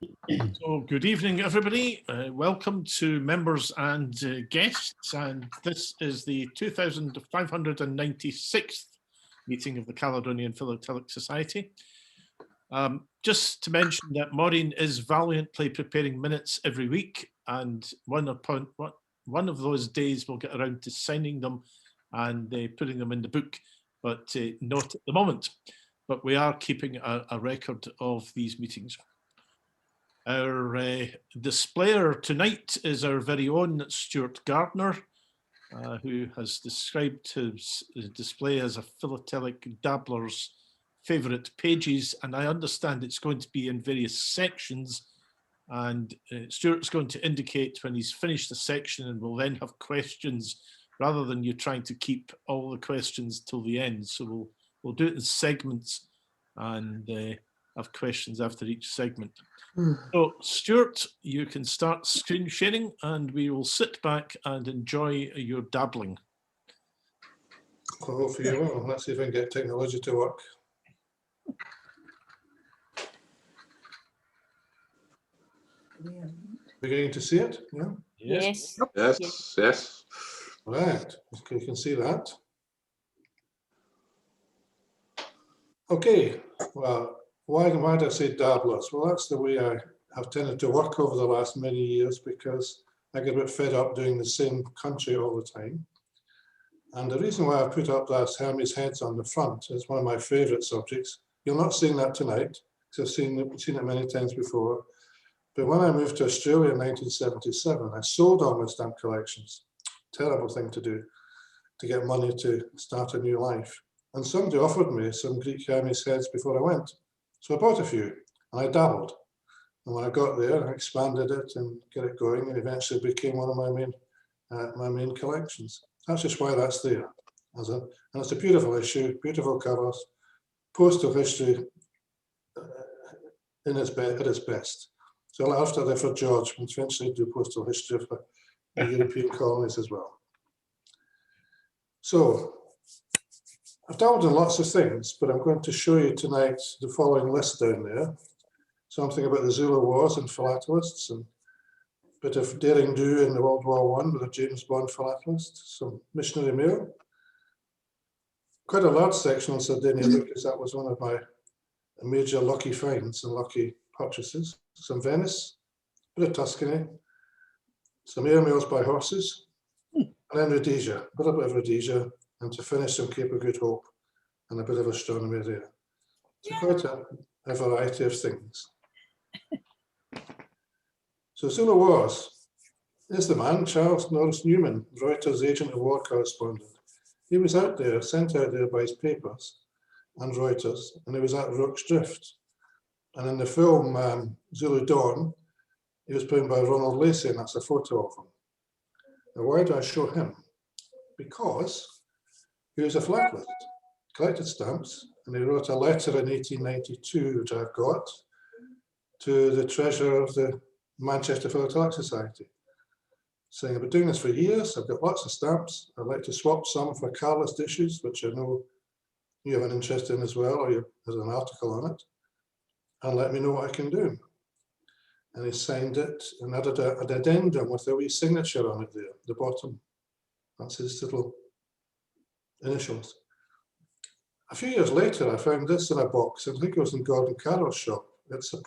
So good evening, everybody. Welcome to members and guests. And this is the 2596th meeting of the Caledonian Philatelic Society. Just to mention that Maureen is valiantly preparing minutes every week, and one of those days we'll get around to signing them and putting them in the book, but not at the moment. But we are keeping a record of these meetings. Our displayer tonight is our very own Stewart Gardiner, who has described his display as a Philatelic Dabbler's favourite pages, and I understand it's going to be in various sections, and Stewart's going to indicate when he's finished a section, and we'll then have questions rather than you trying to keep all the questions till the end. So we'll do it in segments and have questions after each segment. So Stewart, you can start screen sharing and we will sit back and enjoy your dabbling. Well, hopefully you will. Let's see if I can get technology to work. Beginning to see it? Yeah? Yes. Yes, yes. Right, okay, you can see that. Okay, well, why did I say dabblers? Well, that's the way I have tended to work over the last many years, because I get a bit fed up doing the same country all the time. And the reason why I put up that Hermes heads on the front is one of my favourite subjects. You're not seeing that tonight, because I've seen it many times before. But when I moved to Australia in 1977, I sold all my stamp collections. Terrible thing to do, to get money to start a new life. And somebody offered me some Greek Hermes heads before I went. So I bought a few and I dabbled. And when I got there, I expanded it and get it going, and eventually became one of my main collections. That's just why that's there. And it's a beautiful issue, beautiful covers, postal history at its best. So after the for George, we'll eventually do postal history for the European colonies as well. So I've dabbled in lots of things, but I'm going to show you tonight the following list down there. Something about the Zulu Wars and philatelists, and a bit of daring do in the World War I with a James Bond philatelist, some missionary mail. Quite a large section on Sardinia, because that was one of my major lucky finds and lucky purchases. Some Venice, a bit of Tuscany, some airmails by horses, and then Rhodesia, a little bit of Rhodesia, and to finish some Cape of Good Hope and a bit of astronomy there. So quite a variety of things. So Zulu Wars. Here's the man, Charles Norris Newman, Reuters agent and war correspondent. He was out there, sent out there by his papers and Reuters, and he was at Rooks Drift. And in the film Zulu Dawn, he was played by Ronald Lacey, and that's a photo of him. Now, why do I show him? Because he was a philatelist, collected stamps, and he wrote a letter in 1892, which I've got, to the treasurer of the Manchester Philatelic Society, saying, I've been doing this for years, I've got lots of stamps, I'd like to swap some for car list issues, which I know you have an interest in as well, or there's an article on it, and let me know what I can do. And he signed it and added an addendum with a wee signature on it there, the bottom. That's his little initials. A few years later, I found this in a box. I think it was in Gordon Carroll's shop. It's a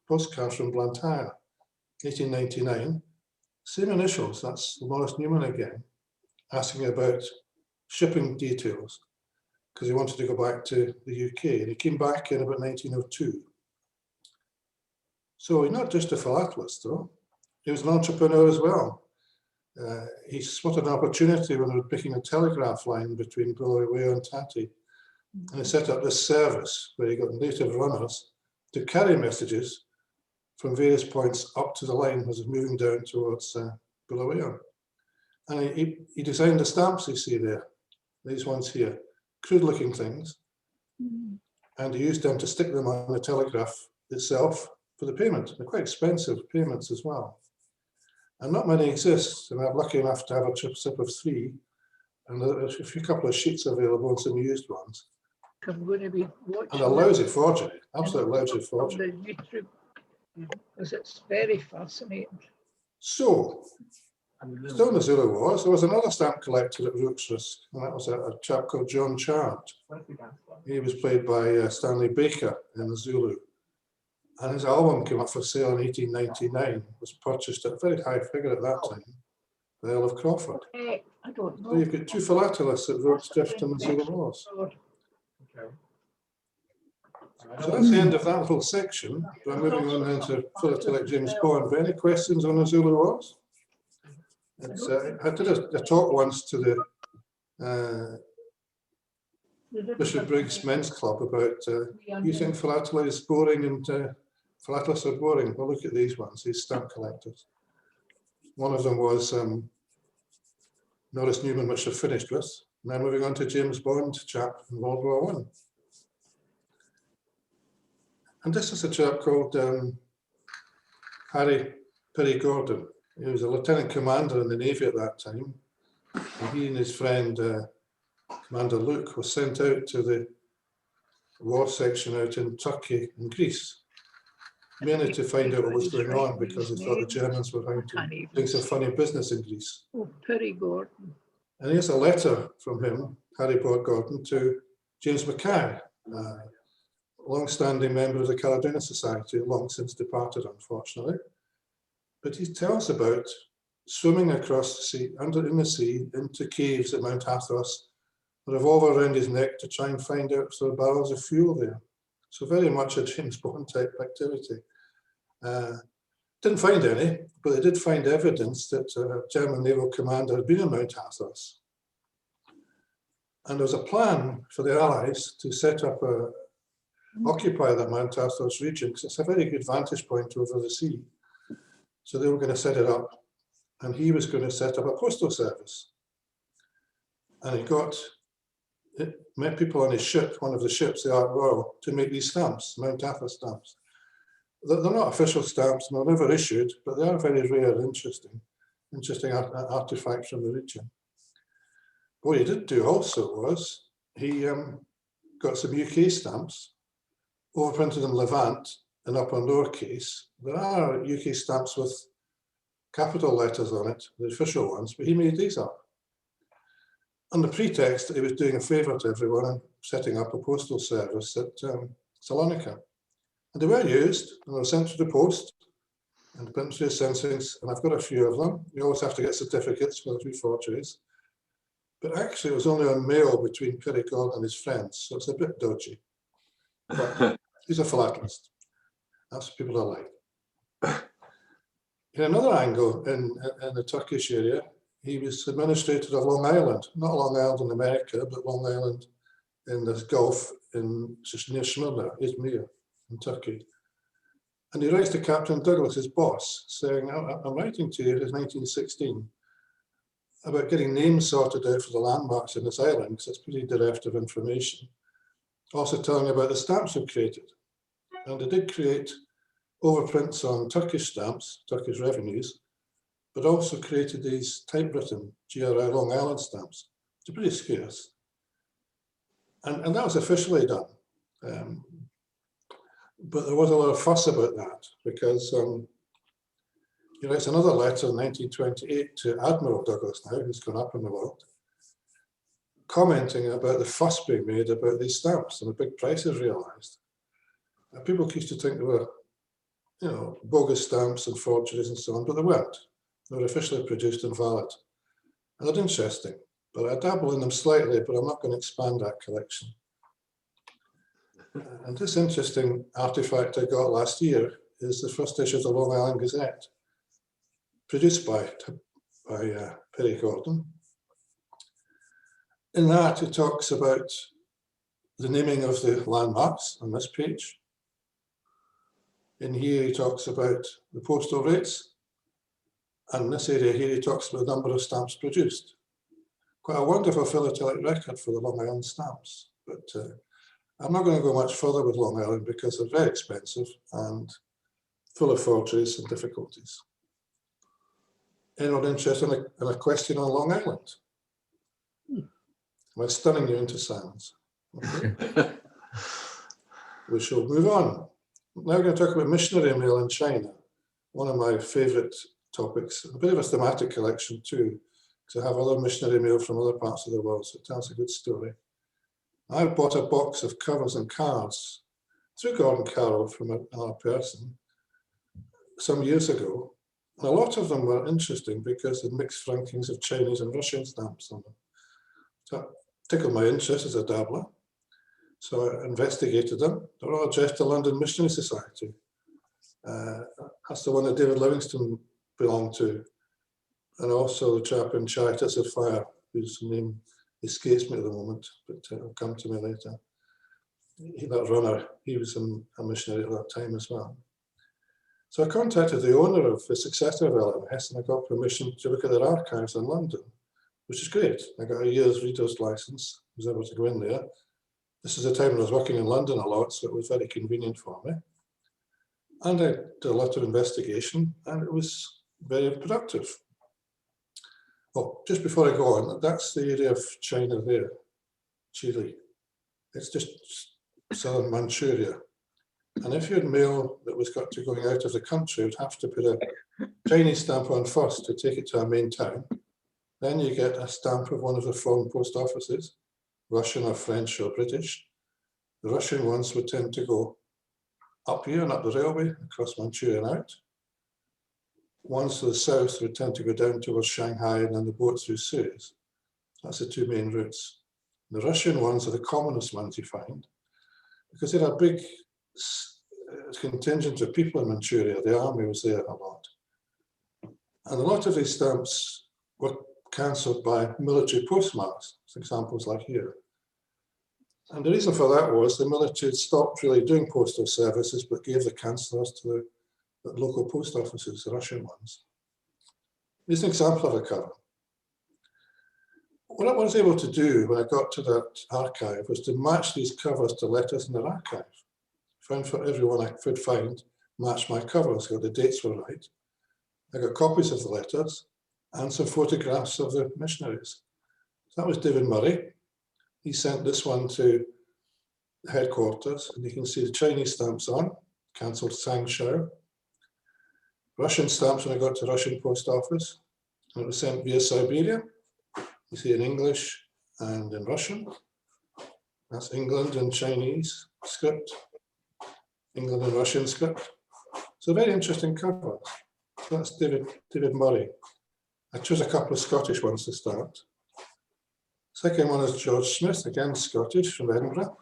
postcard from Blantyre, 1899. Same initials, that's Morris Newman again, asking about shipping details, because he wanted to go back to the UK. And he came back in about 1902. So he's not just a philatelist, though. He was an entrepreneur as well. He spotted an opportunity when they were picking a telegraph line between Bulawayo and Tati. And he set up this service where he got native runners to carry messages from various points up to the line as it's moving down towards Bulawayo. And he designed the stamps you see there, these ones here, crude looking things. And he used them to stick them on the telegraph itself for the payment. They're quite expensive payments as well. And not many exist, and I'm lucky enough to have a chip of 3, and there's a couple of sheets available and some used ones. I'm going to be watching. And a lousy forgery, absolute lousy forgery. YouTube Because it's very fascinating. So, still in the Zulu Wars, there was another stamp collector at Rooks Risk, and that was a chap called John Chart. He was played by Stanley Baker in the Zulu. And his album came up for sale in 1899, was purchased at a very high figure at that time, the Earl of Crawford. I don't know. So you've got two philatelists that wrote Drift in the Zulu Wars. So that's the end of that little section. We're moving on then to Philatelic James Bond. Any questions on the Zulu Wars? I did a talk once to the Bishop Briggs Men's Club about you think philately is boring and philatelists are boring. Well, look at these ones, these stamp collectors. One of them was Norris Newman, which I've finished with. Now moving on to James Bond chap in World War I. And this is a chap called Harry Perry Gordon. He was a lieutenant commander in the Navy at that time. And he and his friend, Commander Luke, were sent out to the war section out in Turkey and Greece, mainly to find out what was going on because they thought the Germans were going to do some funny business in Greece. Oh, Perry Gordon. And here's a letter from him, Harry Gordon, to James Mackay, long-standing member of the Caledonian Society, long since departed, unfortunately. But he tells about swimming across the sea, in the sea, into caves at Mount Athos, a revolver around his neck to try and find out if there were barrels of fuel there. So very much a James Bond type activity. Didn't find any, but they did find evidence that a German naval commander had been in Mount Athos. And there was a plan for the Allies to set up occupy that Mount Athos region, because it's a very good vantage point over the sea. So they were going to set it up, and he was going to set up a postal service. And he met people on his ship, one of the ships, the Ark Royal, to make these stamps, Mount Athos stamps. They're not official stamps, and they're never issued, but they are very rare and interesting artifacts from the region. What he did do also was he got some UK stamps, overprinted in Levant and upper lowercase. There are UK stamps with capital letters on it, the official ones, but he made these up. On the pretext that he was doing a favour to everyone and setting up a postal service at Salonika. And they were used, and they were sent to the post, and put through sensings, and I've got a few of them. You always have to get certificates for the 3 forgeries. But actually it was only on mail between Perry Gordon and his friends, so it's a bit dodgy. But he's a philatelist. That's what people are like. In another angle, in the Turkish area, he was administrator of Long Island, not Long Island in America, but Long Island in the Gulf, just near Smyrna, Izmir, in Turkey. And he writes to Captain Douglas, his boss, saying, I'm writing to you in 1916 about getting names sorted out for the landmarks in this island, because it's pretty bereft of information. Also telling about the stamps we've created. And they did create overprints on Turkish stamps, Turkish revenues, but also created these typewritten GRI Long Island stamps. They're pretty scarce. And that was officially done. But there was a lot of fuss about that because he writes another letter in 1928 to Admiral Douglas now, who's gone up in the world, commenting about the fuss being made about these stamps and the big prices realised. People used to think they were, bogus stamps and forgeries and so on, but they weren't. They were officially produced and valid. And they're interesting, but I dabble in them slightly, but I'm not going to expand that collection. And this interesting artifact I got last year is the first issue of the Long Island Gazette, produced by Perry Gordon. In that, he talks about the naming of the landmarks on this page. In here, he talks about the postal rates. And in this area here, he talks about the number of stamps produced. Quite a wonderful philatelic record for the Long Island stamps. But I'm not going to go much further with Long Island because they're very expensive and full of forgeries and difficulties. Anyone interested in a question on Long Island? Am I stunning you into silence? Okay. We shall move on. Now we're going to talk about missionary mail in China, one of my favourite topics, a bit of a thematic collection too, because I have other missionary mail from other parts of the world, so it tells a good story. I bought a box of covers and cards through Gordon Carroll from another person some years ago. And a lot of them were interesting because they mixed rankings of Chinese and Russian stamps on them. So that tickled my interest as a dabbler. So I investigated them. They're all addressed to London Missionary Society. That's the one that David Livingstone belonged to. And also the chap in Charities of Fire, whose name escapes me at the moment, but it'll come to me later. That runner, he was a missionary at that time as well. So I contacted the owner of the successor of LMS and I got permission to look at their archives in London, which is great. I got a year's reader's license, I was able to go in there. This is the time when I was working in London a lot, so it was very convenient for me. And I did a lot of investigation and it was very productive. Oh, just before I go on, that's the area of China there, Chile. It's just southern Manchuria. And if you had mail that was got to going out of the country, you'd have to put a Chinese stamp on first to take it to our main town. Then you get a stamp of one of the foreign post offices, Russian or French or British. The Russian ones would tend to go up here and up the railway, across Manchuria and out. Ones to the south would tend to go down towards Shanghai and then the boat through Suez. That's the two main routes. The Russian ones are the commonest ones you find because they had a big contingent of people in Manchuria. The army was there a lot. And a lot of these stamps were cancelled by military postmarks, examples like here. And the reason for that was the military had stopped really doing postal services, but gave the cancellers to the local post offices, the Russian ones. Here's an example of a cover. What I was able to do when I got to that archive was to match these covers to letters in their archive. Found for everyone I could find, matched my covers, so the dates were right. I got copies of the letters and some photographs of the missionaries. So that was David Murray. He sent this one to headquarters, and you can see the Chinese stamps on, cancelled Sangshao. Russian stamps when I got to Russian post office, and it was sent via Siberia. You see in English and in Russian. That's England in Chinese script, England and Russian script. So very interesting cover. So that's David Murray. I chose a couple of Scottish ones to start. Second one is George Smith, again Scottish, from Edinburgh.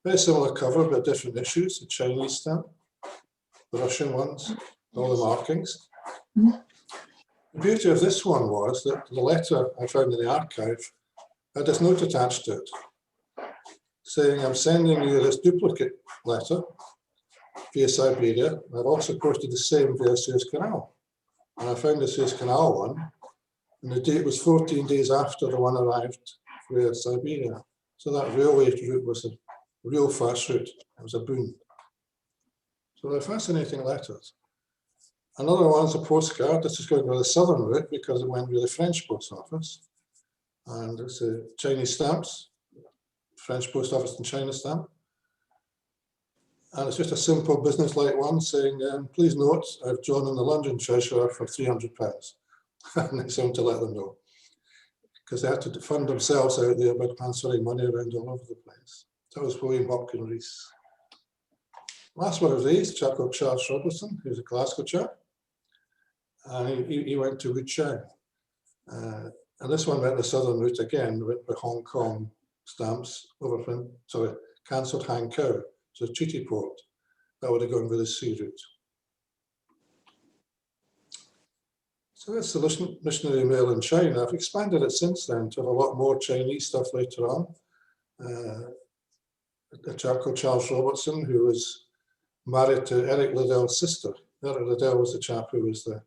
Very similar cover, but different issues. The Chinese stamp, the Russian ones, all the markings. The beauty of this one was that the letter I found in the archive had this note attached to it, saying, I'm sending you this duplicate letter via Siberia. I've also posted the same via Suez Canal. And I found the Suez Canal one, and the date was 14 days after the one arrived via Siberia. So that railway route was a real fast route. It was a boon. So they're fascinating letters. Another one's a postcard. This is going by the southern route because it went via the French post office. And it's a Chinese stamps, French post office and China stamp. And it's just a simple business-like one saying, please note, I've drawn in the London Treasurer for £300. And they seem to let them know. Because they had to fund themselves out there by transferring money around all over the place. That was William Hopkins Rees. Last one of these, a chap called Charles Robertson, who's a Glasgow chap. And he went to Wuchang. And this one went the southern route again, went by Hong Kong stamps over from, cancelled Hankou, so treaty port. That would have gone with the sea route. So that's the missionary mail in China. I've expanded it since then to have a lot more Chinese stuff later on. A chap called Charles Robertson, who was married to Eric Liddell's sister. Eric Liddell was the chap who was the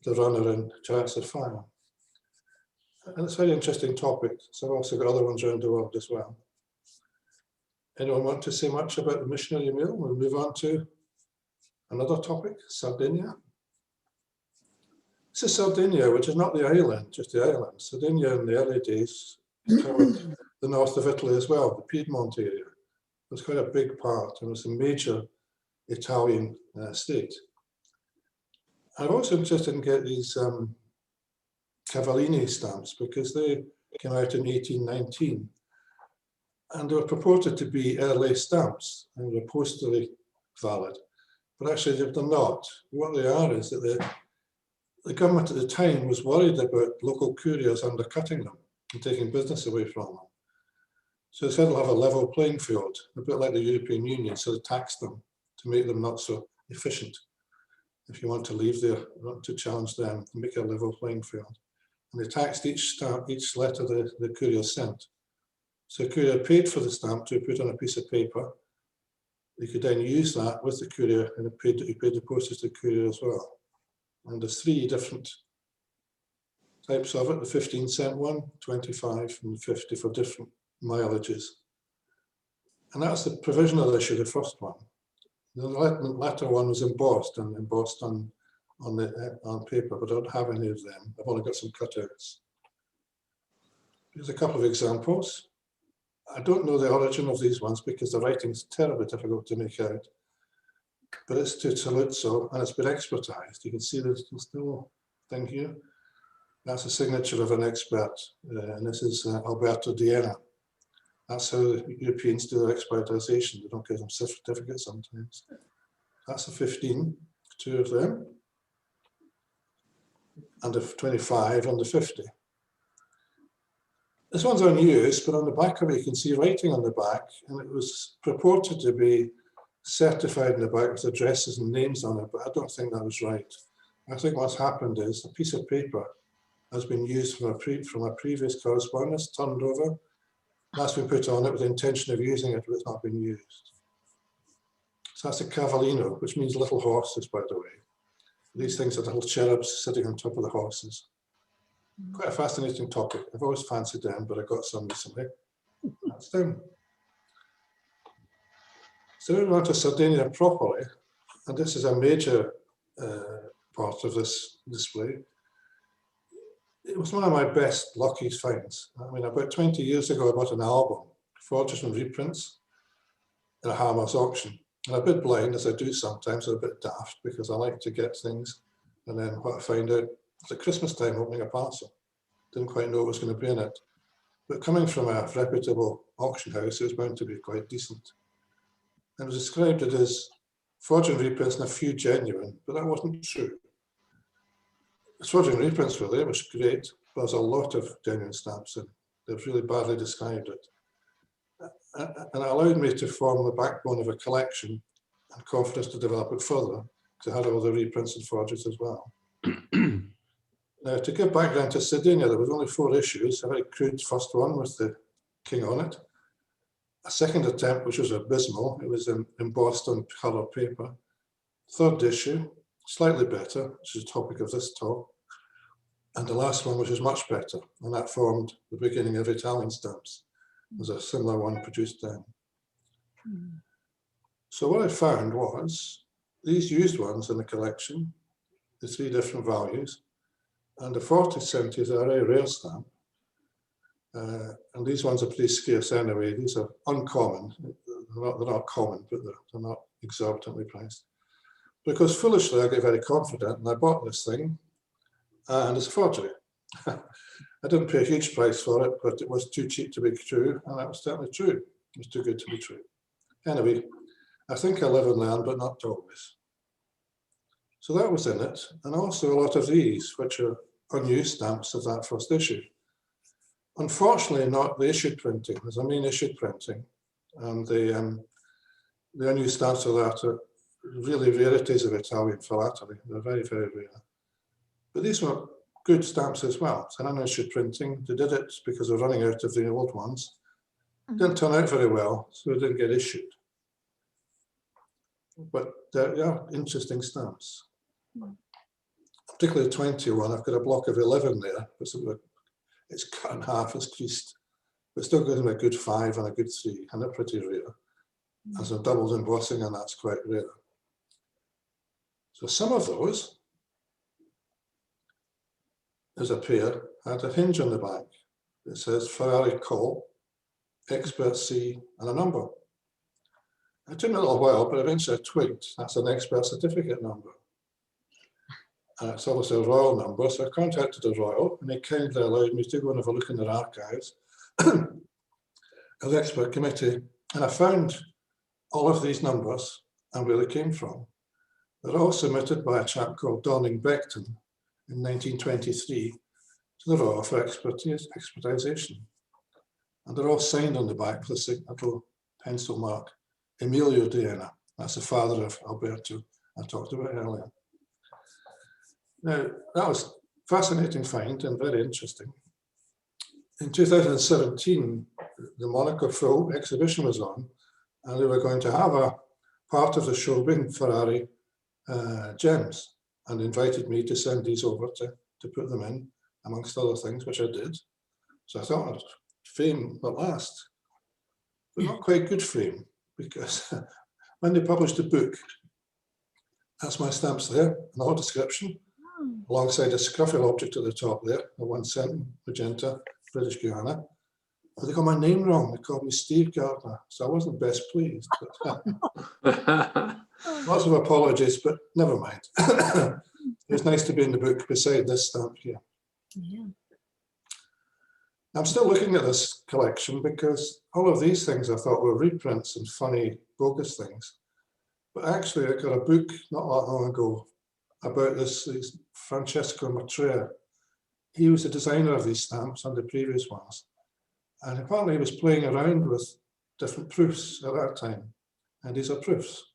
runner in Chariots of Fire. And it's a very interesting topic. So I've also got other ones around the world as well. Anyone want to say much about the missionary mail? We'll move on to another topic, Sardinia. This is Sardinia, which is not the island, just the island. Sardinia in the early days covered the north of Italy as well, the Piedmont area. It was quite a big part and it was a major Italian state. I'm also interested in getting these Cavallini stamps because they came out in 1819 and they were purported to be early stamps and were postally valid, but actually they're not. What they are is that the government at the time was worried about local couriers undercutting them and taking business away from them. So they said they'll have a level playing field, a bit like the European Union, so they taxed them to make them not so efficient. If you want to leave there, you want to challenge them, make a level playing field. And they taxed each stamp, each letter the courier sent. So the courier paid for the stamp to put on a piece of paper. They could then use that with the courier and he paid the postage to the courier as well. And there's 3 different types of it, the 15-cent one, 25 and 50 for different mileages. And that's the provisional issue, the first one. The latter one was embossed on paper, but I don't have any of them. I've only got some cutouts. Here's a couple of examples. I don't know the origin of these ones because the writing's terribly difficult to make out. But it's to Saluzzo and it's been expertized. You can see there's still a thing here. That's a signature of an expert, and this is Alberto Diena. That's how Europeans do their expertization. They don't give them certificates sometimes. That's a 15, 2 of them, and a 25 and a 50. This one's unused, but on the back of it, you can see writing on the back, and it was purported to be certified in the back with addresses and names on it, but I don't think that was right. I think what's happened is a piece of paper has been used from a previous correspondence, turned over. That's been put on it with the intention of using it, but it's not been used. So that's a cavallino, which means little horses, by the way. These things are little cherubs sitting on top of the horses. Quite a fascinating topic. I've always fancied them, but I got some recently. That's them. So we went to Sardinia properly, and this is a major part of this display. It was one of my best luckiest finds. I mean, about 20 years ago, I bought an album, forges and reprints, in a Hammers auction. And I'm a bit blind, as I do sometimes, I'm a bit daft, because I like to get things. And then what I find out, it's at Christmas time opening a parcel. Didn't quite know what was going to be in it. But coming from a reputable auction house, it was bound to be quite decent. And it was described it as forging reprints and a few genuine, but that wasn't true. The forging reprints were there, which was great, but there's a lot of genuine stamps in. They've really badly described it. And it allowed me to form the backbone of a collection and confidence to develop it further, because I had all the reprints and forges as well. Now, to give background to Sardinia, there was only 4 issues. A very crude first one with the king on it. A second attempt, which was abysmal. It was embossed on colour paper. 3rd issue, slightly better, which is the topic of this talk. And the last one, which is much better, and that formed the beginning of Italian stamps. There's a similar one produced then. So what I found was these used ones in the collection, the 3 different values, and the 40-cent is a very rare stamp. And these ones are pretty scarce anyway. These are uncommon. They're not common, but they're not exorbitantly priced. Because foolishly, I get very confident, and I bought this thing, and it's a forgery. I didn't pay a huge price for it, but it was too cheap to be true, and that was certainly true. It was too good to be true. Anyway, I think I live and learn, but not always. So that was in it, and also a lot of these, which are unused stamps of that first issue. Unfortunately, not the issued printing. There's a main issued printing, and the unused stamps of that are really rarities of Italian philately. They're very, very rare. But these were good stamps as well. It's an unissued printing. They did it because they're running out of the old ones. Didn't turn out very well, so they didn't get issued. But they are interesting stamps. Particularly 21, I've got a block of 11 there. It's cut in half, it's creased. But still gives them a good 5 and a good 3, and they're pretty rare. As a double embossing, and that's quite rare. So some of those, there's a pair, had a hinge on the back. It says Ferrari call, expert C, and a number. It took me a little while, but eventually I twigged that's an expert certificate number. And it's obviously a royal number, so I contacted the royal, and they kindly allowed me to go and have a look in their archives as expert committee. And I found all of these numbers and where they came from. They're all submitted by a chap called Donning-Beckton in 1923 to the Royal for expertization. And they're all signed on the back with a little pencil mark, Emilio Diana. That's the father of Alberto I talked about earlier. Now, that was a fascinating find and very interesting. In 2017, the Monaco Full exhibition was on, and they were going to have a part of the show being Ferrari gems, and invited me to send these over to put them in, amongst other things, which I did. So I thought, fame at last, but not quite good fame, because when they published the book, that's my stamps there, an all description, alongside a scruffy object at the top there, the 1 cent, magenta, British Guiana. But they got my name wrong. They called me Steve Gardiner, so I wasn't best pleased. But, lots of apologies, but never mind. It's nice to be in the book beside this stamp here. Yeah. I'm still looking at this collection because all of these things I thought were reprints and funny, bogus things. But actually, I got a book not that long ago about this Francesco Matrea. He was the designer of these stamps and the previous ones. And apparently he was playing around with different proofs at that time. And these are proofs.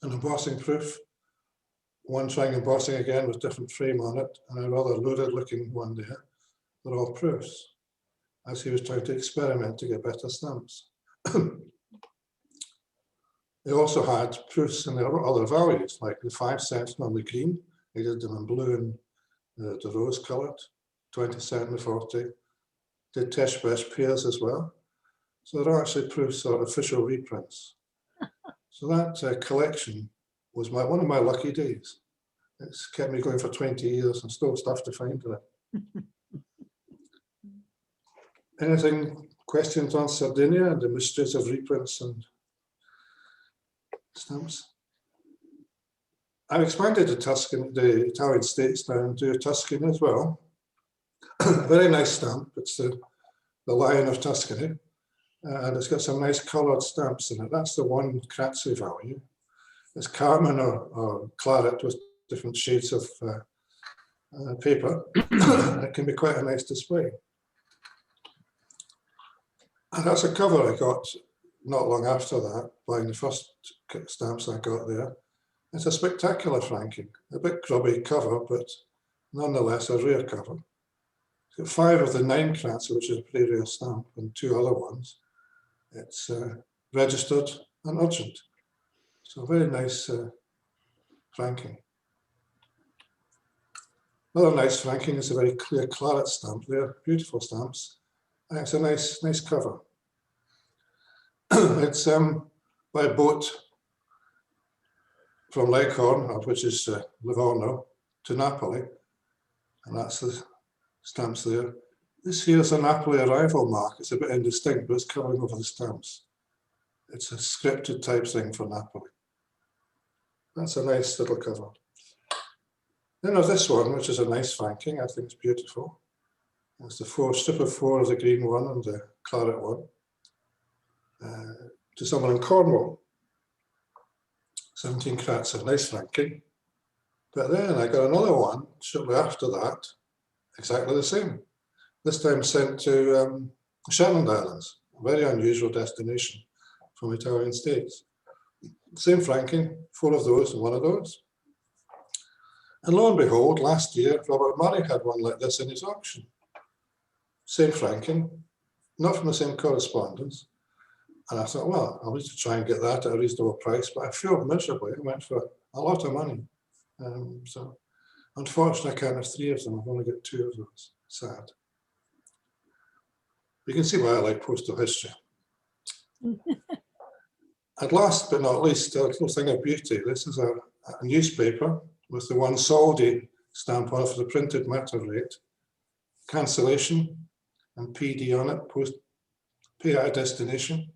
An embossing proof, one trying embossing again with different frame on it, and a rather loaded looking one there. They're all proofs, as he was trying to experiment to get better stamps. They also had proofs in the other values, like the 5 cents normally green. He did them in blue and the rose coloured, 20 cent and 40. Did Tesh-Besh pairs as well. So they're actually proofs or official reprints. So that collection was one of my lucky days. It's kept me going for 20 years and still stuff to find in it. Anything, questions on Sardinia and the mysteries of reprints and stamps? I've expanded the Tuscany, the Italian states now, and do Tuscany as well. Very nice stamp. It's the Lion of Tuscany. And it's got some nice coloured stamps in it. That's the 1 Kratzy value. It's Carmen or claret with different shades of paper. It can be quite a nice display. And that's a cover I got not long after that, buying the first stamps I got there. It's a spectacular franking, a bit grubby cover, but nonetheless a rare cover. It's got 5 of the 9 Kratzy, which is a pretty rare stamp, and 2 other ones. It's registered and urgent. So very nice franking. Another nice franking is a very clear claret stamp. They're beautiful stamps. And it's a nice cover. It's by boat from Leghorn, which is Livorno, to Napoli. And that's the stamps there. This here is a Napoli arrival mark. It's a bit indistinct, but it's covering over the stamps. It's a scripted type thing for Napoli. That's a nice little cover. Then there's this one, which is a nice franking. I think it's beautiful. It's the strip of 4 of the green one and the claret one. To someone in Cornwall. 17 Kratzy, nice franking. But then I got another one shortly after that, exactly the same. This time sent to Shetland Islands, a very unusual destination from Italian states. Same franking, 4 of those and 1 of those. And lo and behold, last year, Robert Murray had one like this in his auction. Same franking, not from the same correspondence. And I thought, well, I'll need to try and get that at a reasonable price, but I failed miserably. I went for a lot of money. So unfortunately, I can't have 3 of them. I've only got 2 of those. Sad. You can see why I like postal history. And last but not least, a little thing of beauty. This is a newspaper with the 1 soldi stamp on it for the printed matter rate, cancellation, and PD on it, pay at destination.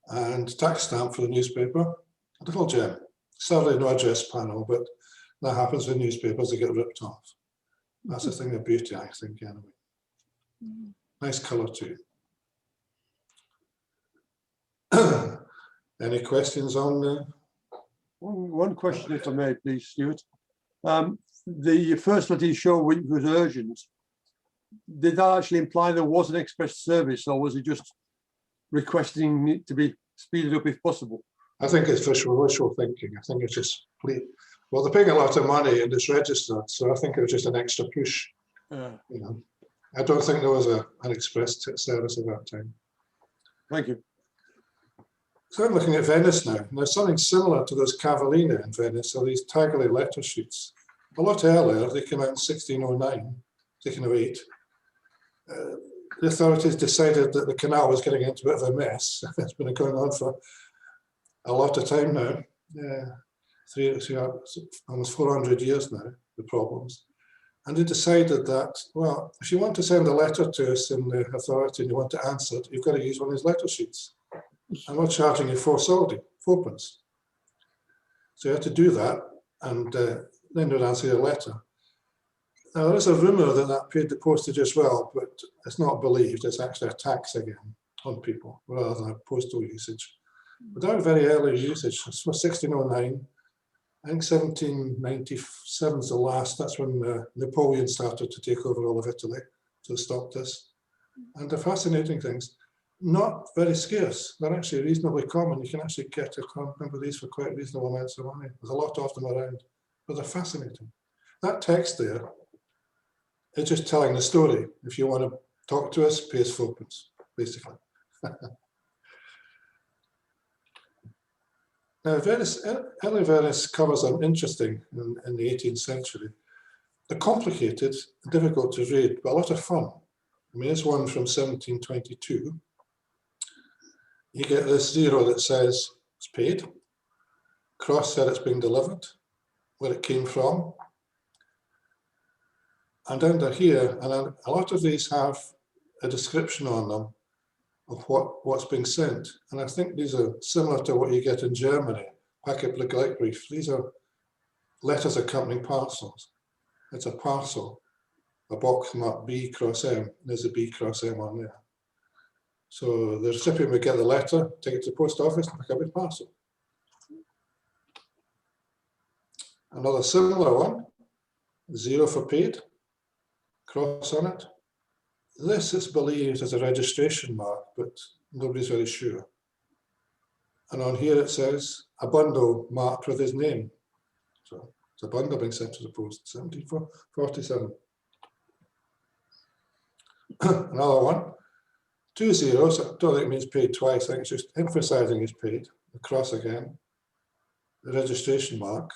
and tax stamp for the newspaper, a little gem. Sadly, no address panel, but that happens with newspapers, they get ripped off. That's a thing of beauty, I think, anyway. Nice colour too. Any questions on One question, if I may, please, Stewart. The first letter you showed was urgent. Did that actually imply there was an express service, or was it just requesting it to be speeded up if possible? I think it's wishful thinking. I think it's just, well, they're paying a lot of money and it's registered, so I think it was just an extra push. You know, I don't think there was an express service at that time. Thank you. So I'm looking at Venice now. And there's something similar to those Cavallina in Venice, or these Tagliate letter sheets. A lot earlier, they came out in 1609, 1608. The authorities decided that the canal was getting into a bit of a mess. It's been going on for a lot of time now. Almost 400 years now, the problems. And they decided that, well, if you want to send a letter to us in the authority and you want to answer it, you've got to use one of these letter sheets. And we're charging you 4p. So you had to do that, and then they'd answer your letter. Now, there is a rumour that that paid the postage as well, but it's not believed. It's actually a tax again on people rather than a postal usage. But that was very early usage. It was 1609. I think 1797 is the last. That's when Napoleon started to take over all of Italy to stop this. And they're fascinating things. Not very scarce. They're actually reasonably common. You can actually get a number of these for quite reasonable amounts of money. There's a lot of them around, but they're fascinating. That text there is just telling the story. If you want to talk to us, pay us 4p, basically. Now, early Venice covers an interesting in the 18th century. They're complicated, difficult to read, but a lot of fun. I mean, there's one from 1722. You get this 0 that says it's paid, cross said it's been delivered, where it came from. And under here, and a lot of these have a description on them of what's being sent. And I think these are similar to what you get in Germany, Packetbegleitbrief. These are letters accompanying parcels. It's a parcel, a box marked B cross M. There's a B cross M on there. So the recipient would get the letter, take it to the post office and pick up his parcel. Another similar one, 0 for paid, cross on it. This is believed as a registration mark, but nobody's very sure. And on here it says a bundle marked with his name. So it's a bundle being sent to the post, 1747. Another one, 2 zeros. I don't think it means paid twice. I think it's just emphasizing he's paid. The cross again, the registration mark.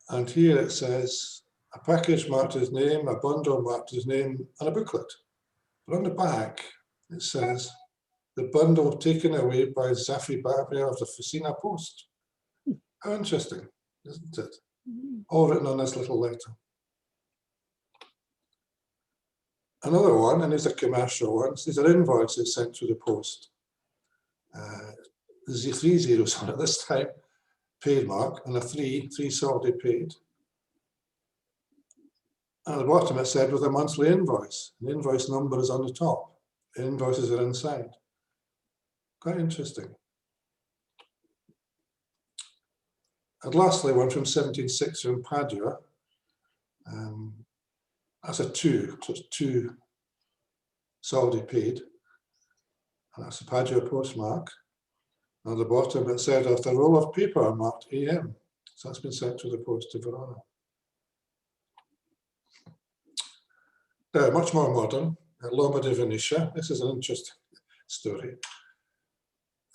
And here it says a package marked his name, a bundle marked his name, and a booklet. But on the back, it says the bundle taken away by Zaffi Babria of the Fusina Post. How interesting, isn't it? All written on this little letter. Another one, and these are commercial ones, these are invoices sent through the post. There's 3 zeros on it this time, paid mark, and a 3 soldi paid. And at the bottom it said with a monthly invoice. The invoice number is on the top. The invoices are inside. Quite interesting. And lastly, one from 1760 in Padua. That's a 2, so it's 2 soldi paid. And that's a Padua postmark. And at the bottom it said of the roll of paper marked AM. So that's been sent to the post to Verona. Much more modern, Loma di Venetia. This is an interesting story.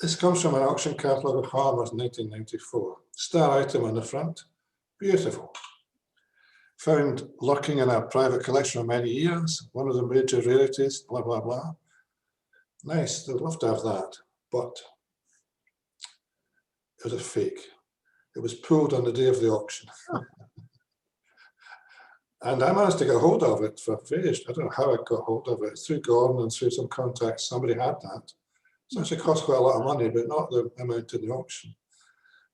This comes from an auction catalogue of Harmer's 1994. Star item on the front, beautiful. Found lurking in a private collection for many years, one of the major rarities, blah, blah, blah. Nice, they'd love to have that, but it was a fake. It was pulled on the day of the auction. And I managed to get hold of it for finished. I don't know how I got hold of it. Through Gordon and through some contacts, somebody had that. It's actually cost quite a lot of money, but not the amount in the auction.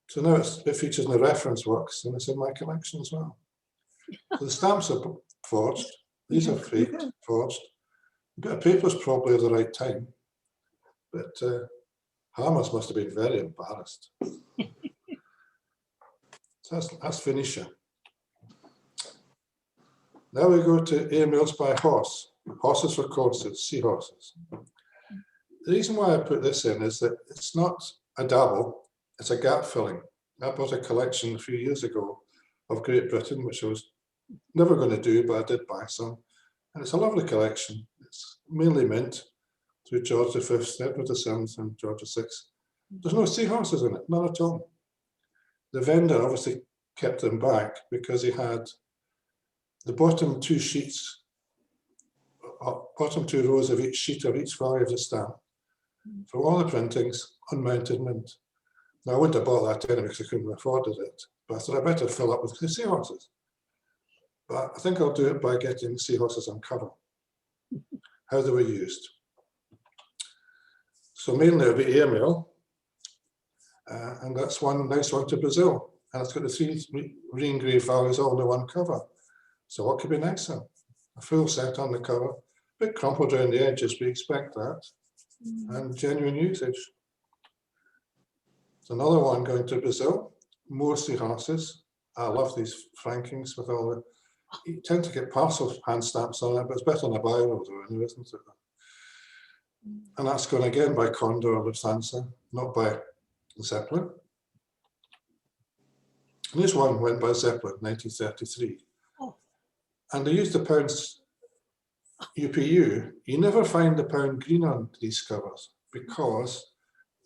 So now it features in the reference works, and it's in my collection as well. So the stamps are forged. These are faked, forged. A bit of paper's probably at the right time, but Hammers must have been very embarrassed. So that's Phoenicia. Now we go to airmails by horse. Horses for courses, seahorses. The reason why I put this in is that it's not a dabble, it's a gap filling. I bought a collection a few years ago of Great Britain, which I was never going to do, but I did buy some. And it's a lovely collection. It's mainly mint through George V, Edward VII, and George VI. There's no seahorses in it, none at all. The vendor obviously kept them back because he had the bottom two sheets, bottom two rows of each sheet of each value of the stamp for all the printings, unmounted mint. Now, I wouldn't have bought that anyway because I couldn't have afforded it, but I thought I better fill up with seahorses. But I think I'll do it by getting seahorses on cover. How they were used. So mainly it'll be airmail, and that's one nice one to Brazil. And it's got the three re-engraved values all on one cover. So what could be nicer? A full set on the cover, a bit crumpled around the edges, we expect that, and genuine usage. There's another one going to Brazil, more seahorses. I love these frankings with all the, you tend to get parcel hand stamps on it, but it's better than a biro though, anyway, isn't it? And that's going again by Condor or Lufthansa, not by Zeppelin. And this one went by Zeppelin, 1933. Oh. And they used the pounds UPU. You never find the pound green on these covers because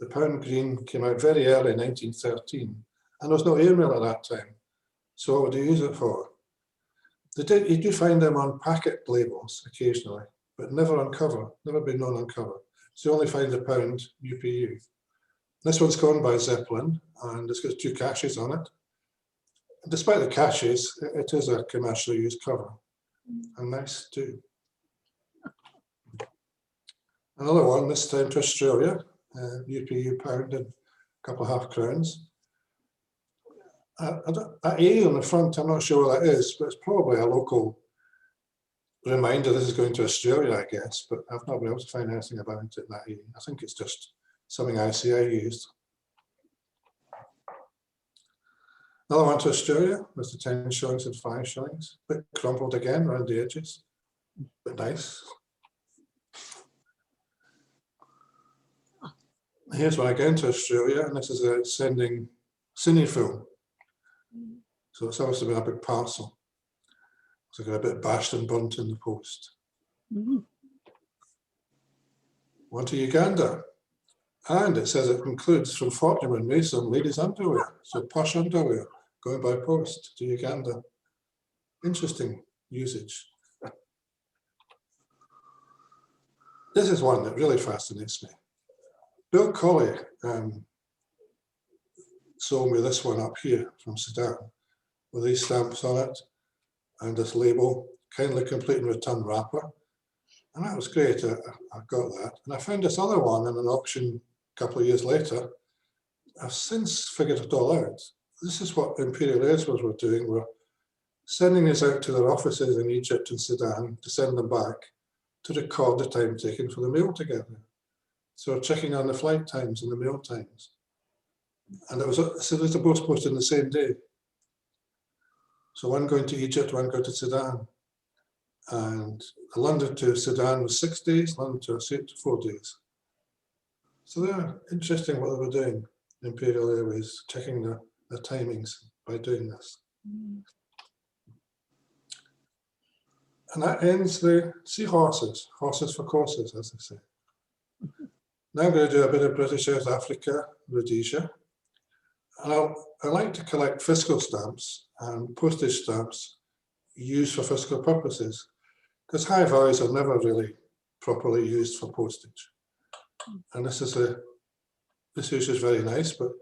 the pound green came out very early, 1913, and there was no airmail at that time. So what would you use it for? You do find them on packet labels occasionally, but never on cover, never been known on cover. So you only find the pound UPU. This one's gone by Zeppelin, and it's got two caches on it. Despite the caches, it is a commercially used cover, and nice too. Another one, this time to Australia, UPU pound and a couple of half crowns. That A on the front, I'm not sure what that is, but it's probably a local reminder this is going to Australia, I guess, but I've not been able to find anything about it, that A. I think it's just something ICI used. Another one to Australia was the 10 shillings and 5 shillings. A bit crumpled again around the edges, but nice. Here's one again to Australia, and this is sending cine film. So it's obviously been a big parcel. So got a bit bashed and burnt in the post. One to Uganda. And it says it includes from Fortnum and Mason ladies' underwear. So posh underwear going by post to Uganda. Interesting usage. This is one that really fascinates me. Bill Colley sold me this one up here from Sudan with these stamps on it and this label, kindly complete and return wrapper. And that was great, I got that. And I found this other one in an auction a couple of years later. I've since figured it all out. This is what Imperial Airsways were doing. We're sending these out to their offices in Egypt and Sudan to send them back to record the time taken for the mail together. So checking on the flight times and the mail times. And it was, so they're both posted in the same day. So one going to Egypt, one going to Sudan. And London to Sudan was 6 days, London to 4 days. So they're interesting what they were doing, Imperial Airways, checking the timings by doing this. And that ends the seahorses, horses for courses, as they say. Now I'm going to do a bit of British South Africa, Rhodesia. And I like to collect fiscal stamps and postage stamps used for fiscal purposes, because high values are never really properly used for postage. And this issue is very nice, but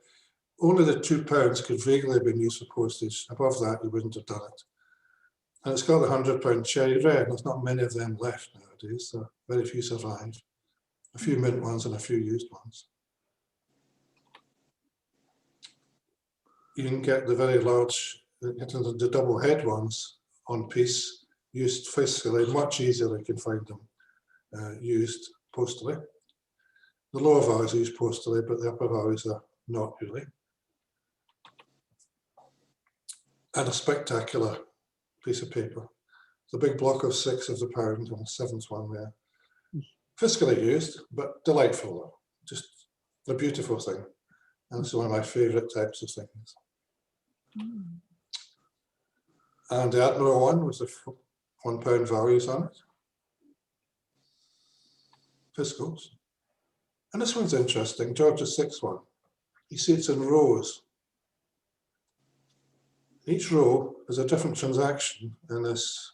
only the £2 could vaguely have been used for postage. Above that, you wouldn't have done it. And it's got the £100 cherry red. There's not many of them left nowadays, so very few survive. a few mint ones and a few used ones. You can get the very large, the double head ones on piece used fiscally, much easier. You can find them used postally. The lower values are used postally, but the upper values are not really. And a spectacular piece of paper. The big block of 6 of the pound and the 7th one there. Fiscally used, but delightful. Just a beautiful thing. And it's one of my favourite types of things. And the Admiral one with the £1 values on it. Fiscals. And this one's interesting, George VI one. You see it's in rows. Each row is a different transaction in this,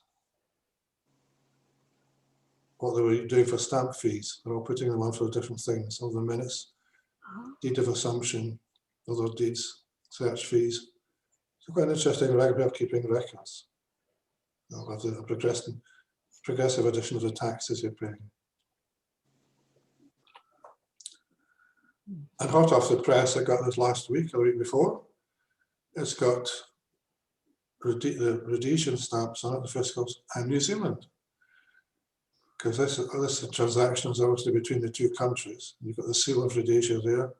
what they were doing for stamp fees. They're all putting them on for different things, all the minutes, deed of assumption, other deeds, search fees. So quite an interesting way of keeping records. Of the progressive addition of the taxes you're paying. And hot off the press, I got this last week or the week before. It's got the Rhodesian stamps on it, the fiscals, and New Zealand. Because this transaction is obviously between the two countries. You've got the seal of Rhodesia there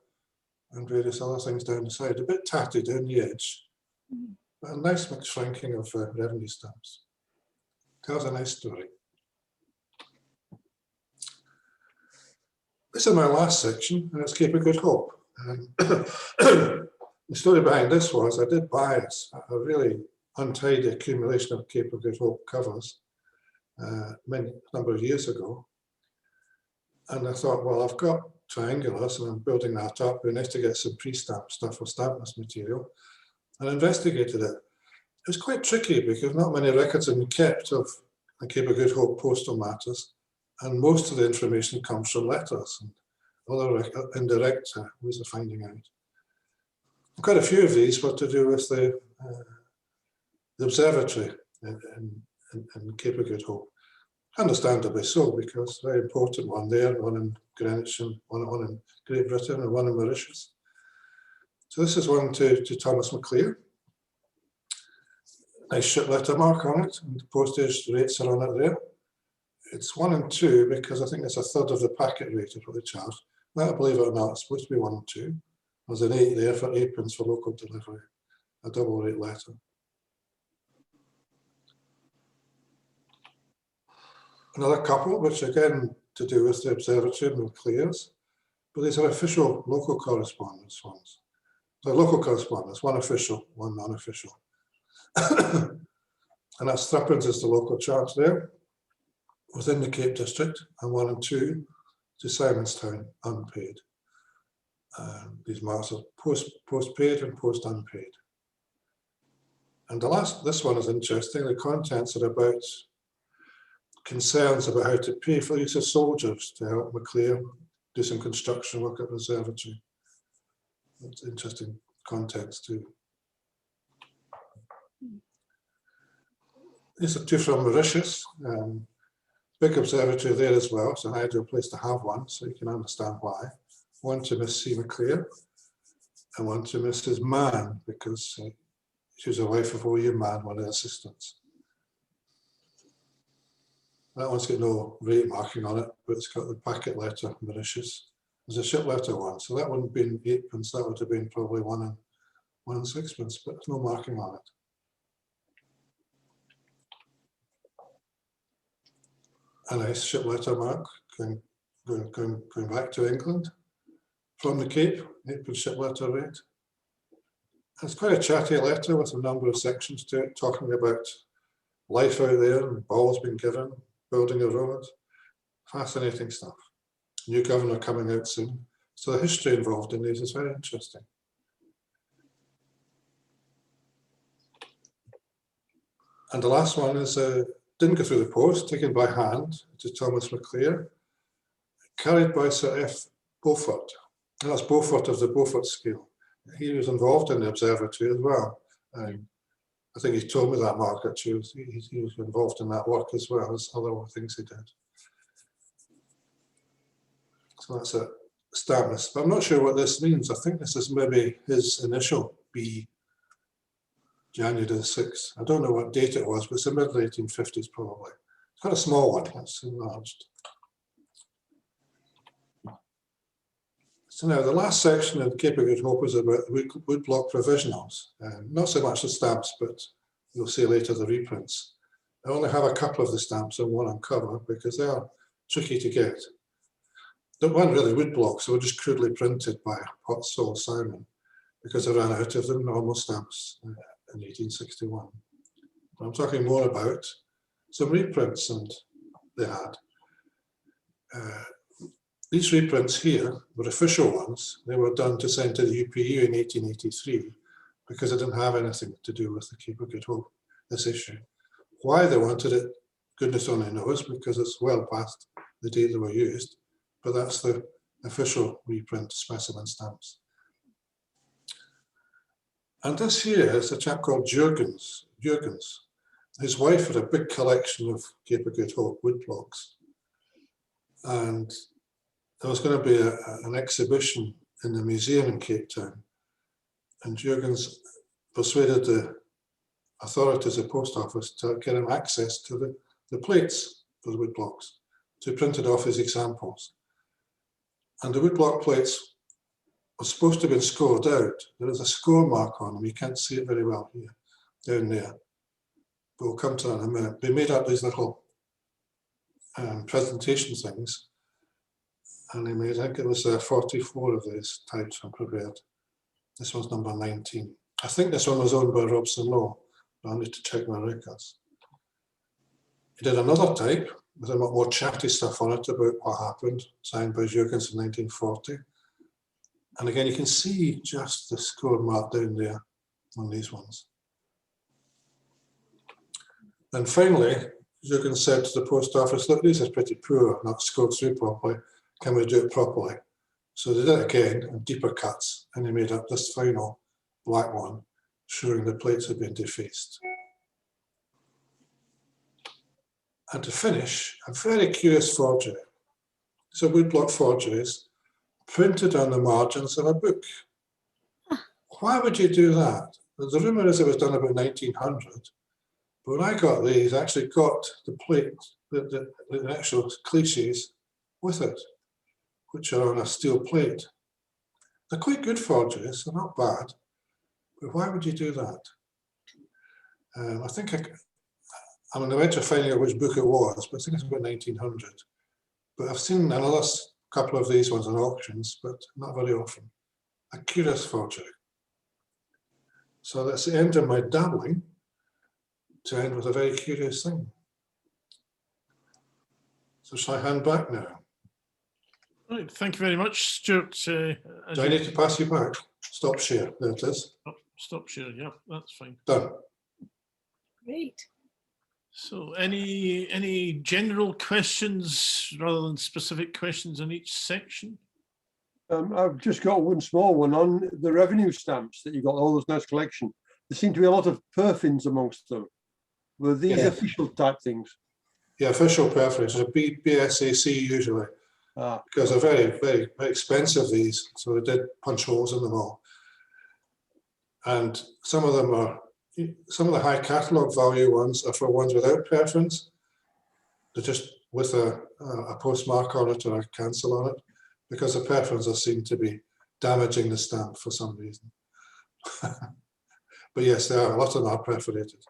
and various other things down the side. A bit tatty down the edge, but a nice mixed shrinking of revenue stamps. Tells a nice story. This is my last section, and it's Cape of Good Hope. The story behind this was I did buy a really untidy accumulation of Cape of Good Hope covers a number of years ago. And I thought, well, I've got triangulars and I'm building that up. It'd be nice to get some pre-stamp stuff or stampness material. And I investigated it. It was quite tricky because not many records have been kept of the Cape of Good Hope postal matters. And most of the information comes from letters and other indirect ways of finding out. Quite a few of these were to do with the observatory in Cape of Good Hope. Understandably so, because a very important one there, one in Greenwich, and one in Great Britain, and one in Mauritius. So this is one to Thomas McClear. Nice ship letter mark on it, and the postage rates are on it there. It's 1 and 2 because I think it's 1/3 of the packet rate of what they charge. That, believe it or not, it's supposed to be 1 and 2. There's an 8 there for 8p for local delivery, a double rate letter. Another couple, which again to do with the observatory and McClears, but these are official local correspondence ones. So local correspondence, one official, one non-official. And that's threepence is the local charge there within the Cape District, and 1 and 2 to Simonstown, unpaid. These marks are post-paid and post-unpaid. And this one is interesting. The contents are about concerns about how to pay for the use of soldiers to help McClear do some construction work at the observatory. That's interesting context too. These are 2 from Mauritius. Big observatory there as well, so an ideal place to have one, so you can understand why. One to Miss C. McClear and one to Mrs. Mann, because she was the wife of William Mann, one of the assistants. That one's got no rate marking on it, but it's got the packet letter Mauritius. There's a ship letter one, so that wouldn't have been 8p, that would have been probably 1 and 6p, but there's no marking on it. A nice ship letter mark going back to England from the Cape, 8p ship letter rate. It's quite a chatty letter with a number of sections to it, talking about life out there and balls being given, building a road. Fascinating stuff. New governor coming out soon. So the history involved in these is very interesting. And the last one is didn't go through the post, taken by hand to Thomas McClear, carried by Sir F. Beaufort. And that's Beaufort of the Beaufort scale. He was involved in the observatory as well. I think he told me that, Mark, actually. He was involved in that work as well as other things he did. So that's a stamp list, but I'm not sure what this means. I think this is maybe his initial B, January the 6th. I don't know what date it was, but it's the mid 1850s probably. It's quite a small one, that's enlarged. So now the last section of Cape of Good Hope is about the woodblock provisionals. Not so much the stamps, but you'll see later the reprints. I only have a couple of the stamps and one on cover because they are tricky to get. They weren't really woodblocks, they were just crudely printed by Postal Simon because they ran out of the normal stamps in 1861. But I'm talking more about some reprints, and they had. These reprints here were official ones. They were done to send to the UPU in 1883 because they didn't have anything to do with the Cape of Good Hope, this issue. Why they wanted it, goodness only knows, because it's well past the date they were used, but that's the official reprint specimen stamps. And this here is a chap called Jurgens. His wife had a big collection of Cape of Good Hope woodblocks. And there was going to be an exhibition in the museum in Cape Town. And Jurgens persuaded the authorities of the post office to get him access to the plates for the woodblocks. So he printed off his examples. And the woodblock plates were supposed to have been scored out. There is a score mark on them. You can't see it very well here, down there. But we'll come to that in a minute. They made up these little presentation things. And they made, I think it was 44 of these types from prepared. This one's number 19. I think this one was owned by Robson Law, but I need to check my records. He did another type with a lot more chatty stuff on it about what happened, signed by Jurgens in 1940. And again, you can see just the score mark down there on these ones. And finally, Jurgens said to the post office, look, these are pretty poor, not scored through properly. Can we do it properly? So they did it again in deeper cuts, and they made up this final black one, showing the plates had been defaced. And to finish, a very curious forgery. So woodblock forgeries printed on the margins of a book. Why would you do that? The rumour is it was done about 1900, but when I got these, I actually got the plate, the actual cliches with it, which are on a steel plate. They're quite good forgeries, they're not bad, but why would you do that? I think I'm on the edge of finding out which book it was, but I think it's about 1900. But I've seen another couple of these ones in auctions, but not very often. A curious forgery. So that's the end of my dabbling, to end with a very curious thing. So shall I hand back now? Right, thank you very much, Stuart. Do I need to pass you back? Stop share. There it is. Oh, stop share. Yeah, that's fine. Done. Great. So, any general questions rather than specific questions in each section? I've just got one small one on the revenue stamps that you got, all those nice collection. There seem to be a lot of perfins amongst them. Were these official type things? Yeah, official perfins, a BSAC usually. Because they're very, very, very expensive, these, so they did punch holes in them all. And some of them are, some of the high catalogue value ones are for ones without perfins. They're just with a postmark on it or a cancel on it, because the perfins are seen to be damaging the stamp for some reason. But yes, there are, a lot of them are perforated.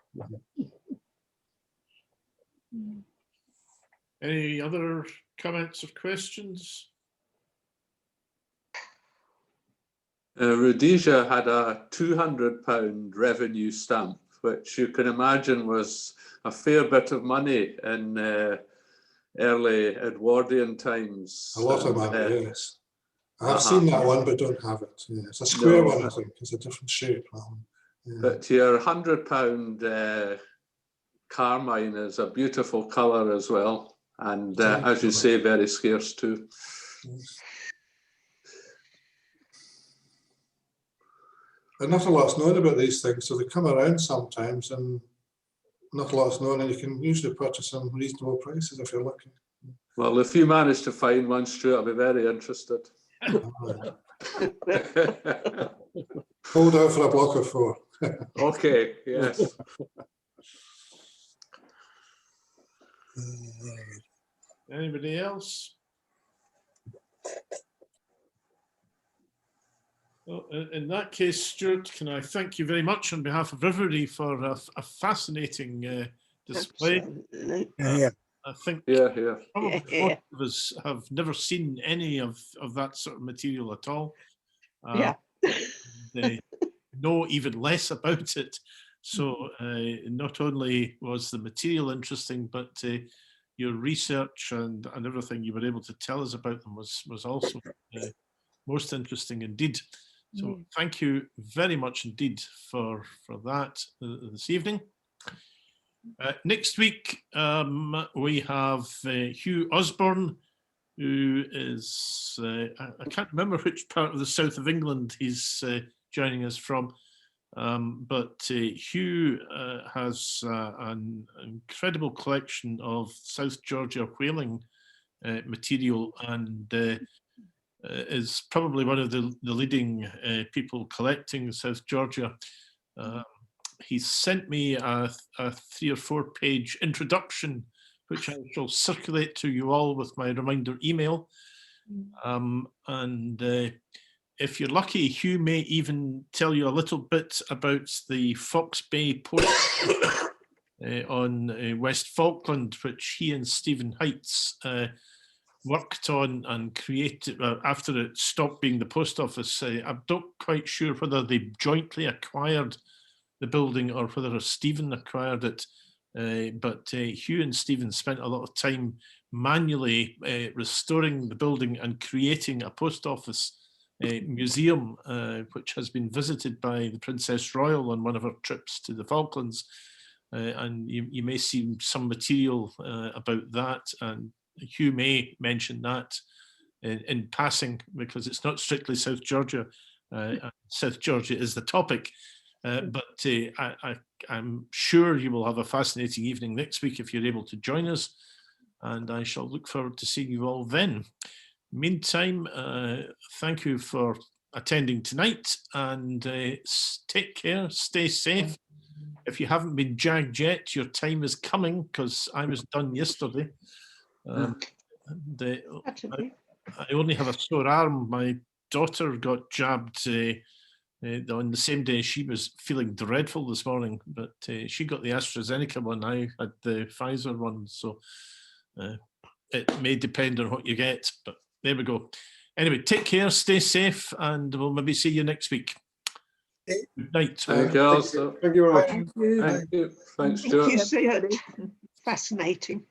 Any other comments or questions? Rhodesia had a £200 revenue stamp, which you can imagine was a fair bit of money in early Edwardian times. A lot of money, yes. I have seen that one, but don't have it. Yeah, it's a square one, I think. It's a different shape. Yeah. But your £100 carmine is a beautiful colour as well. And as you say, very scarce too. Yes. And not a lot's known about these things, so they come around sometimes and not a lot's known, and you can usually purchase them reasonable prices if you're lucky. Well, if you manage to find one, Stuart, I'll be very interested. Hold out for a block of 4. Okay, yes. Anybody else? Well, in that case, Stuart, can I thank you very much on behalf of everybody for a fascinating display. Absolutely. I think Yeah. probably Yeah. most of us have never seen any of that sort of material at all. Yeah. They know even less about it. So not only was the material interesting, but your research and everything you were able to tell us about them was also most interesting indeed. So thank you very much indeed for that this evening. Next week we have Hugh Osborne, who is, I can't remember which part of the south of England he's joining us from, but Hugh has an incredible collection of South Georgia whaling material, and is probably one of the leading people collecting South Georgia. He sent me a 3 or 4 page introduction, which I shall circulate to you all with my reminder email. And if you're lucky, Hugh may even tell you a little bit about the Fox Bay post on West Falkland, which he and Stephen Heights worked on and created after it stopped being the post office. I'm not quite sure whether they jointly acquired the building or whether Stephen acquired it, but Hugh and Stephen spent a lot of time manually restoring the building and creating a post office museum, which has been visited by the Princess Royal on one of her trips to the Falklands. And you may see some material about that, and Hugh may mention that in passing, because it's not strictly South Georgia. South Georgia is the topic, but I'm sure you will have a fascinating evening next week if you're able to join us, and I shall look forward to seeing you all then. Meantime, thank you for attending tonight, and take care, stay safe. If you haven't been jagged yet, your time is coming, because I was done yesterday. I only have a sore arm. My daughter got jabbed on the same day. She was feeling dreadful this morning, but she got the AstraZeneca one. I had the Pfizer one, so it may depend on what you get, but there we go. Anyway, take care, stay safe, and we'll maybe see you next week. Good night. Thank you, also. Thank you very much. Thank you. Thank you. Thanks, Thank you, Stuart. Stuart. Fascinating.